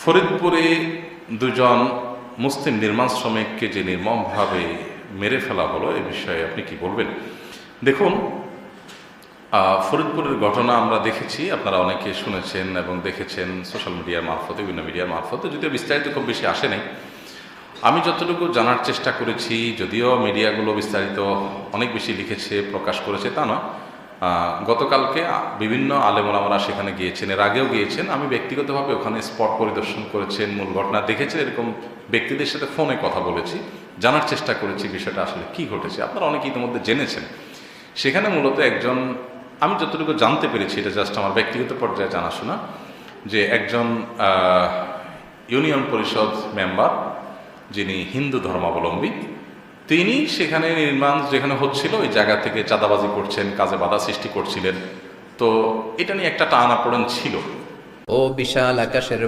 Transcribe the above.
ফরিদপুরে দুজন মুসলিম নির্মাণ শ্রমিককে যে নির্মমভাবে মেরে ফেলা হলো এ বিষয়ে আপনি কি বলবেন? দেখুন, ফরিদপুরের ঘটনা আমরা দেখেছি, আপনারা অনেকে শুনেছেন এবং দেখেছেন সোশ্যাল মিডিয়ার মারফতে, বিভিন্ন মিডিয়ার মারফতে, যদিও বিস্তারিত খুব বেশি আসে নাই। আমি যতটুকু জানার চেষ্টা করেছি, যদিও মিডিয়াগুলো বিস্তারিত অনেক বেশি লিখেছে, প্রকাশ করেছে তা নয়, গতকালকে বিভিন্ন আলেম ওলামারা সেখানে গিয়েছেন, এর আগেও গিয়েছেন। আমি ব্যক্তিগতভাবে ওখানে স্পট পরিদর্শন করেছেন, মূল ঘটনা দেখেছেন, এরকম ব্যক্তিদের সাথে ফোনে কথা বলেছি, জানার চেষ্টা করেছি বিষয়টা আসলে কি ঘটেছে। আপনারা অনেকে ইতিমধ্যে জেনেছেন। সেখানে মূলত একজন, আমি যতটুকু জানতে পেরেছি, এটা জাস্ট আমার ব্যক্তিগত পর্যায়ে জানাশোনা, যে একজন ইউনিয়ন পরিষদ মেম্বার যিনি হিন্দু ধর্মাবলম্বী, তিনি সেখানে নির্মাণ যেখানে হচ্ছিল ওই জায়গা থেকে চাঁদাবাজি করছেন, কাজে বাধা সৃষ্টি করছিলেন। তো এটা নিয়ে একটা টানাপোড়েন ছিল। ও বিশাল আকাশের